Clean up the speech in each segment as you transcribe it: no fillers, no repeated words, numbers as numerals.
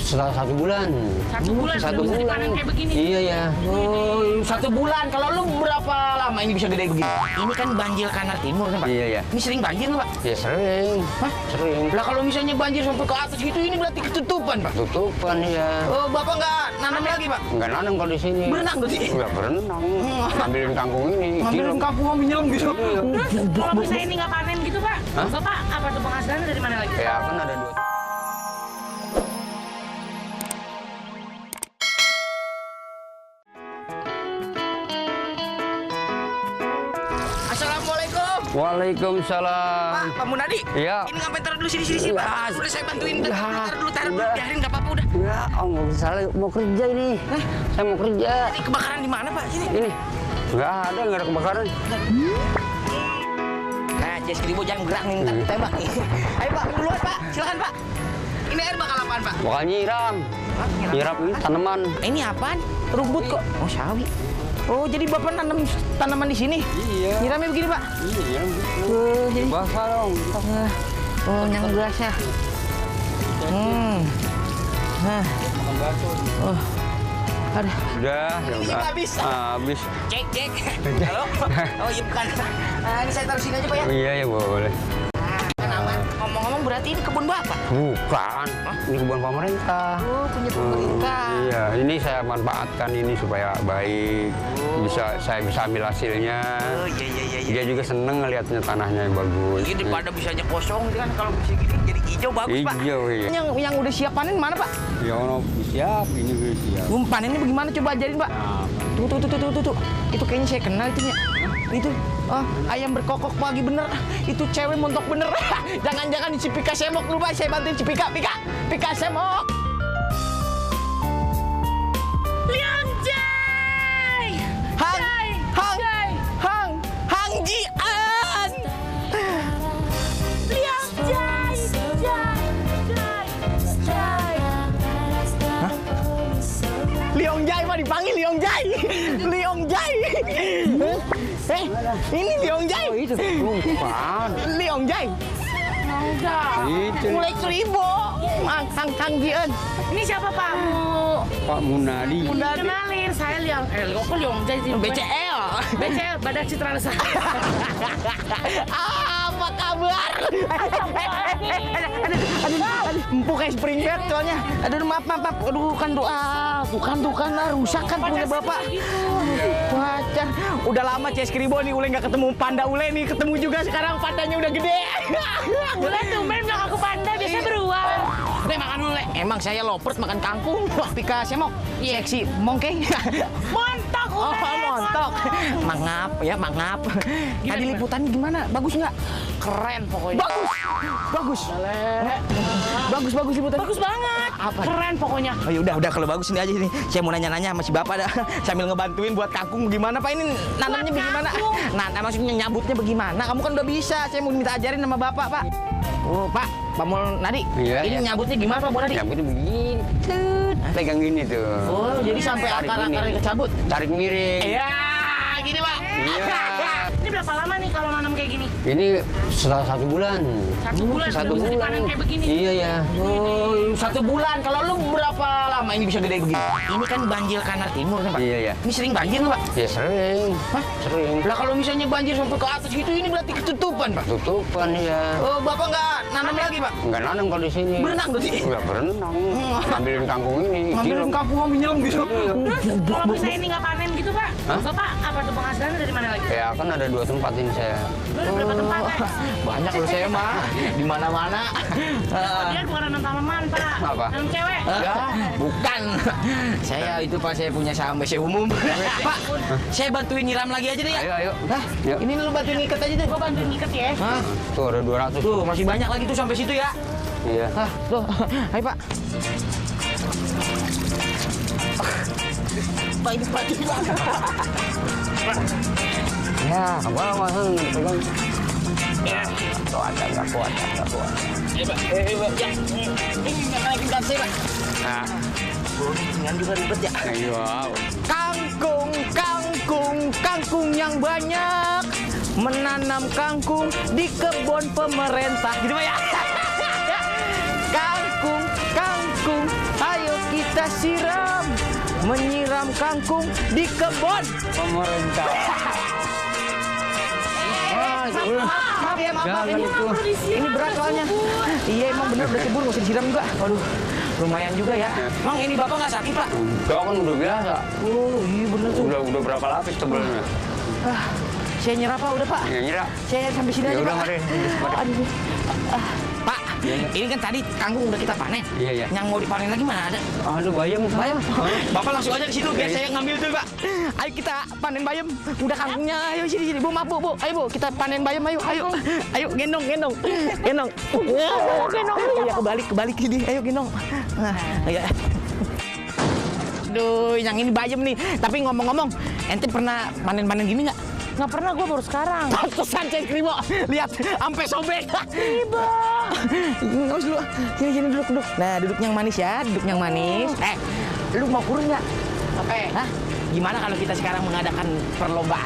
setelah 1 bulan. 1 bulan Satu belum bisa bulan. dipanen kayak begini. Iya ya. Oh, 1 bulan. Kalau lu berapa lama ini bisa gede begini? Ini kan banjir kanal timur kan, Pak? Iya ya. Ini sering banjir nggak, Pak? Ya sering. Hah? Sering. Lah kalau misalnya banjir sampai ke atas gitu, ini berarti ketutupan, Pak? Tutupan ya. Oh, Bapak nggak nanam lagi, Pak? Enggak nanam kalau di sini. Berenang berarti? Enggak berenang. Ngambilin kangkung ini. Ngambilin kampung ngambil nyelam gitu. Terus kalau misalnya ini nggak panen gitu Pak, Hah? Bapak apa tuh penghasilannya dari mana lagi? Ya kan ada 2. Assalamualaikum. Waalaikumsalam. Pak Munadi. Iya. Ini ngapain taruh dulu sini, Pak? Ya. Udah saya bantuin. Ya. Taruh dulu. Udah. Biarin nggak apa-apa udah. Ya, nggak bisa mau kerja ini. Saya mau kerja. Ini kebakaran di mana, Pak? Sini. Ini nggak ada kebakaran. Nah, Jess Kribo jangan gerak nih, ntar tembak nih. Ayo Pak, keluar Pak, silakan Pak. Ini air bakal apaan Pak? Bakal nyiram. Hah, Nyiram ini tanaman. Ini apaan? Rumput kok? Oh sawi. Oh jadi Bapak nanam tanaman di sini? Iya. Nyiramnya begini Pak? Iya. Jadi. Basah dong. Oh yang basah. Nah. Oh. Ada. Udah, ya udah. Habis. Habis. Cek. Halo? Oh iya bukan. Nah, ini saya taruh sini aja Pak ya. Iya ya boleh. Kan aman. Ngomong-ngomong berarti ini kebun Bapak? Bukan. Ini kebun pemerintah. Oh punya pemerintah. Iya, ini saya manfaatkan ini supaya baik. Saya bisa ambil hasilnya. Oh iya. Dia juga seneng ngelihatnya tanahnya yang bagus. Iya daripada bisanya kosong kan kalau bisa gini jadi hijau bagus Pak. Hijau, iya. Yang udah siap panen mana Pak? Ya ono siap, ini gue siap. Panennya bagaimana coba ajarin Pak? Tuh. Itu kayaknya saya kenal itunya. Itu ayam berkokok pagi bener. Itu cewek montok bener. Jangan-jangan si Pika semok dulu Pak. Saya bantuin si Pika semok. Liang Jai! Hang Jian. Liang Jai! Liong Jai Pak dipanggil Liong Jai. Ini Liong Jai. Oh itu bukan. Liong Jai. Itu Mulai Kribo. Hang Jian. Ini siapa Pak? Pak Munadi. Kenalin, saya Liang. Kok Liang Jai sih? BCL. BCL, Badan Citra Lestari. Apa kabar? Aduh, empuk kayak spring bed soalnya. Aduh, maaf. Aduh, kan bukan rusak kan punya Bapak. Wajar. Udah lama Ces Kribo nih Ule nggak ketemu panda Ule nih, ketemu juga sekarang pandanya udah gede. Bulan tumben bilang aku panda, biasa beruang. Udah makan dulu, Le. Emang saya loper makan kangkung. Wah, Pika semok. Seksi mongke. Montok, Oh, Ule, montok. Mangap. Tadi liputannya gimana? Bagus nggak? Keren pokoknya. Bagus liputannya. Bagus banget. Apa? Keren pokoknya. Oh ya udah kalau bagus ini aja sini. Saya mau nanya-nanya sama si Bapak dah. Sambil ngebantuin buat kangkung gimana Pak ini nanamnya Buat bagaimana? kangkung? Nah, maksudnya nyabutnya bagaimana? Kamu kan udah bisa. Saya mau minta ajarin sama Bapak, Pak. Oh, Pak Mulnadi. Iya, Ini iya. nyabutnya gimana Pak Mulnadi? Yang itu begini. Pegang gini tuh. Oh, jadi sampai Tarik akar-akarnya gini. kecabut. Tarik miring. Iya, gini Pak. Iya. Ini berapa lama nih kalau nanam kayak gini? Ini setelah 1 bulan. 1 bulan belum bisa dipanen kayak begini. Iya ya. Oh, 1 bulan. Kalau lu berapa lama ini bisa gede begini? Ini kan banjir kanal timur kan Pak? Iya ya. Ini sering banjir nggak Pak? Ya sering. Hah? Sering. Lah kalau misalnya banjir sampai ke atas gitu, ini berarti ketutupan Pak? Tutupan ya. Oh, Bapak nggak nanam lagi Pak? Enggak nanam kalau di sini. Berenang berarti? Enggak berenang. Ngambilin kangkung ini. Ngambilin kampung ngambil nyelam gitu. Terus kalau misalnya ini nggak panen gitu Pak, Hah? Bapak apa tuh penghasilannya dari mana lagi? Ya kan ada 2 tempat ini saya. Terus berapa tempat? Banyak loh saya mah di mana-mana. Dia bukan nanam tanaman Pak. Apa? Nanam cewek. Ya, bukan. Saya itu Pak, saya punya saham BC umum. Pak, saya bantuin nyiram lagi aja deh ya. Ayo. Hah? Yuk. Ini lu bantuin ikat aja deh. Gua bantuin ikat ya. Hah? Tuh ada 200. Tuh, masih banyak lagi tuh sampai situ ya. Iya. Hah, tuh. Ayo Pak. Pak ini Pak. Ya, abang langsung pegang. Enggak kuat. Ayo Pak. Ya. Ini naikin berat saya Pak. Nah, Dengan juga ribet ya. ayo. Kangkung yang banyak, menanam kangkung di kebun pemerintah. Gitu Pak ya. Kangkung, ayo kita siram, menyiram kangkung di kebun Pemerintah. Maaf ya, maaf ini berat soalnya. Iya emang bener udah kebun nggak usah disiram juga. Waduh, lumayan juga ya. Bang ini bapak nggak sakit pak? Enggak, kan udah biasa. Oh iya bener tuh. Udah berapa lapis tebelnya? Saya nyerah pak, udah pak. Ya nyerah. Saya sampai sini Ya aja udah, pak. mari. Aduh. Pak, ini kan tadi kangkung udah kita panen. Iya, iya. Yang mau dipanen lagi mana ada? Aduh, bayam. Bayam. Bapak langsung aja ke situ biar Iya. saya ngambil tuh, Pak. Ayo kita panen bayam. Udah kangkungnya. Ayo sini. Bu, maaf, Bu. Ayo, Bu, kita panen bayam. Ayo. Ayo, gendong. Gendong. Iya, kebalik sini. Ayo gendong. Nah, ayo. Aduh, yang ini bayam nih. Tapi ngomong-ngomong, ente pernah panen-panen gini nggak? Nggak pernah, gue baru sekarang. Pantesan Cek Kribo. Lihat, sampai sobek. Kribo. Nggak usah dulu. Sini duduk. Nah, duduk yang manis ya, duduk yang manis. Lu mau kurus nggak? Oke. Hah? Gimana kalau kita sekarang mengadakan perlombaan?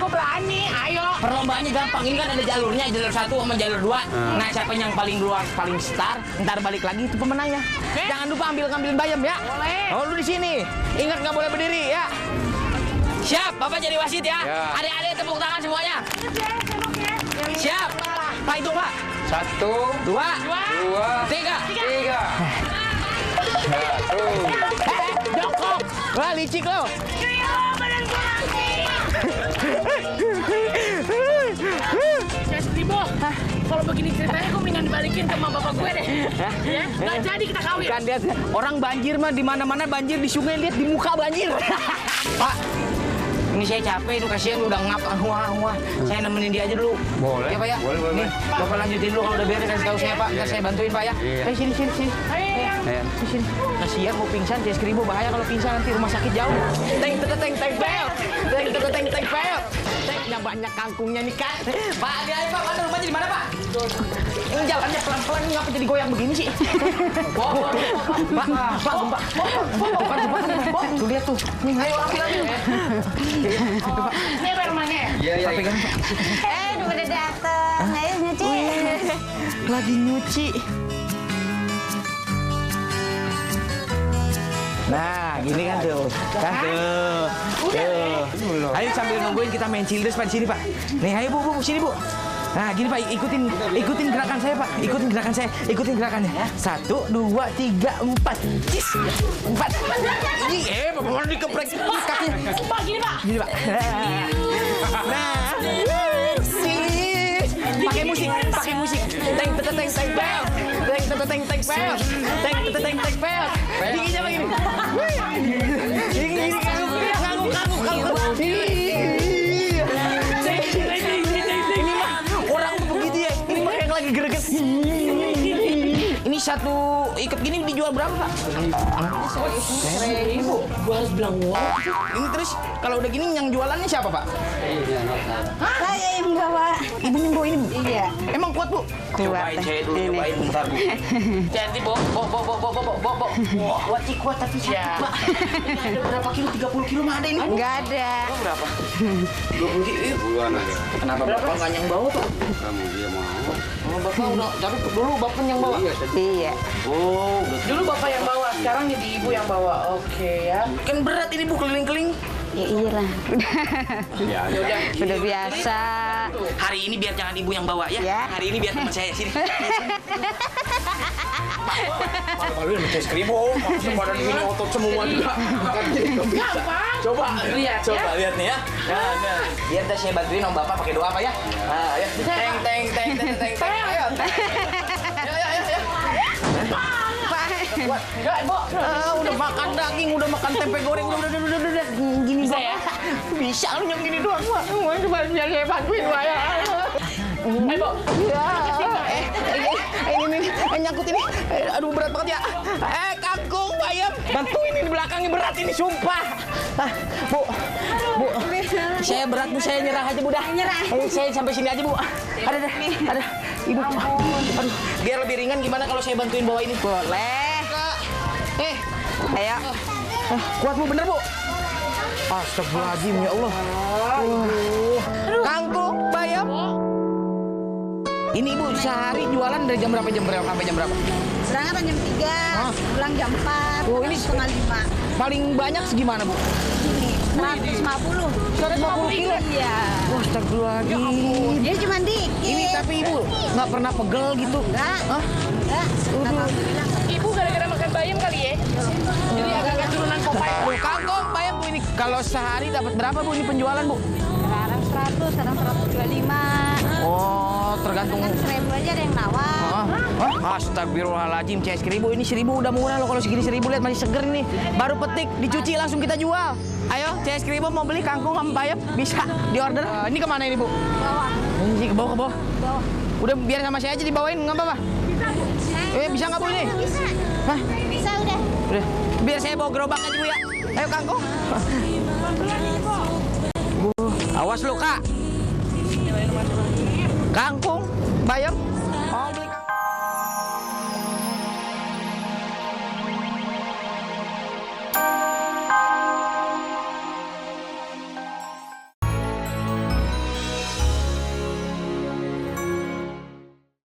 Gue berani, ayo. Perlombaannya gampang. Ini kan ada jalurnya, jalur 1 sama jalur 2. Nah, siapa yang paling luar, paling star, ntar balik lagi itu pemenangnya. Jangan lupa ngambilin bayam ya. Boleh. Oh, lu di sini. Ingat nggak boleh berdiri ya. Siap, Bapak jadi wasit ya. Ya. Adik-adik tepuk tangan semuanya. Siap. Pak itu Pak. 1, 2, 2, 3. 3. Jongkok. Wah, licik lo. Badan gue lagi. Kribo. Kalau begini ceritanya gue mendingan dibalikin ke mama bapak gue deh. Ya, nggak jadi kita kawin. Kan lihat orang banjir mah di mana-mana banjir, di sungai lihat di muka banjir. Pak, ini saya capek itu kasihan udah ngap wah. Saya nemenin dia aja dulu. Boleh. Ya Pak ya. Boleh. Nih, Bapak lanjutin dulu kalau udah beres kasih tahu saya Pak. Ntar saya bantuin Pak ya. Iya. Ayo sini. Ayo. Ayo. Sini. Kasihan mau pingsan, Cek Kribo bahaya kalau pingsan nanti rumah sakit jauh. Teng pel. Nya banyak kangkungnya nih kan. Pak, dia Pak, mana rumahnya di mana Pak? Ini jalannya pelan-pelan ini ngapa jadi goyang begini sih? Pak, gempa. Tuh lihat tuh. Nih, ayo ambil. Ini apa rumahnya? Iya. Pegang Pak. Udah dateng. Ayo nyuci. Lagi nyuci. Nah, gini kan tuh. Tuh. Ayo sambil nungguin kita main Childress Pak di sini, Pak. Nih, ayo Bu, sini Bu. Nah, gini Pak, ikutin gerakan saya, Pak. Ikutin gerakannya. 1, 2, 3, 4. 4. Ini Bapak mau dikeprek kakinya. Pak, gini Pak. Gini, Pak. Nah, pakai musik. Teng pel. Giginya begini. Gini ngangguk. Ini mah orang begitu ya. Ini mah yang lagi greget. Ini satu ikat gini dijual berapa Pak? 1.000. Gue harus bilang wow. Ini terus kalau udah gini yang jualannya siapa Pak? Saya yang bawa. Ibu yang bawa ini Bu? Iya. Emang kuat Bu? Kuat. Cobain bentar Bu. Jadi Bo. Kuat tapi sakit Pak. Ini ada berapa kilo? 30 kilo mah ada ini. Enggak ada. Berapa? 20 kilo. Bulan aja. Kenapa Bapak nggak yang bawa Pak? Kamu dia mau. Oh, Bapak udah, tapi dulu Bapak yang bawa? Iya. Oh, Dulu bapak yang bawa, sekarang jadi ibu yang bawa. Oke ya. kan berat ini Bu keliling-keliling. Ya iyalah. Ya. Udah biasa. Hari ini biar jangan ibu yang bawa ya. Ya. Hari ini biar teman saya sini. Malu-maluin sama Cek Kribo, badan ini otot semua juga. Gampang. Coba Lihat ya. lihat nih ya. Nah. Biar saya bantuin om Bapak pakai doa Pak ya. Nah, ya. Teng. Ayo. Ya, Ibu. Udah makan daging, udah makan tempe goreng, udah. Gini Bisa Bapak. ya? Bisa lu yang gini doang, Pak. Cuma biar saya bantuin Pak ya. Bo. Ya. Ini nyangkut ini. Aduh berat banget ya. Kangkung, bayam. Bantuin ini belakangnya berat ini sumpah. Bu. Saya berat Bu, saya nyerah aja Bu dah. Nyerah. Saya sampai sini aja Bu. Ada. Ibu. Aduh, biar lebih ringan gimana kalau saya bantuin bawa ini? Boleh. Ayo. Kuat Bu, bener Bu? Astagfirullahaladzim ya Allah. Kangkung, bayam. Ini Ibu sehari jualan dari jam berapa sampai jam berapa? Berangkat jam 3, pulang jam 4, Oh, ini setengah 5. paling banyak segimana, Bu? Ini 150. 150 kilo? Iya. Wah, astagfirullahaladzim. Dia cuma dikit. Ini tapi Ibu nggak pernah pegel gitu? Enggak. Hah? Enggak. Alhamdulillah. Ibu gara-gara makan bayam kali ya. Jadi agak turunan Popeye. Aduh, kangkung, bayam Bu ini. Kalau sehari dapat berapa Bu ini penjualan Bu? Sekarang 100, sekarang 125. Oh, tergantung. Kan 1000 aja ada yang nawar. Astagfirullahaladzim, CS 1000 ini 1000 udah murah loh. Kalau segini 1000 lihat masih seger nih. Baru petik, dicuci langsung kita jual. Ayo, CS 1000 mau beli kangkung sama bayam bisa di order. Ini kemana ini Bu? Bawah. Ini ke bawah ke bawah. Bawah. Udah biar sama saya aja dibawain nggak apa-apa. Bisa nggak Bu ini? Bisa. Hah? Bisa udah. Udah, biar saya bawa gerobak aja Bu ya. Ayo kangkung. Awas lu Kak. Kangkung, bayam.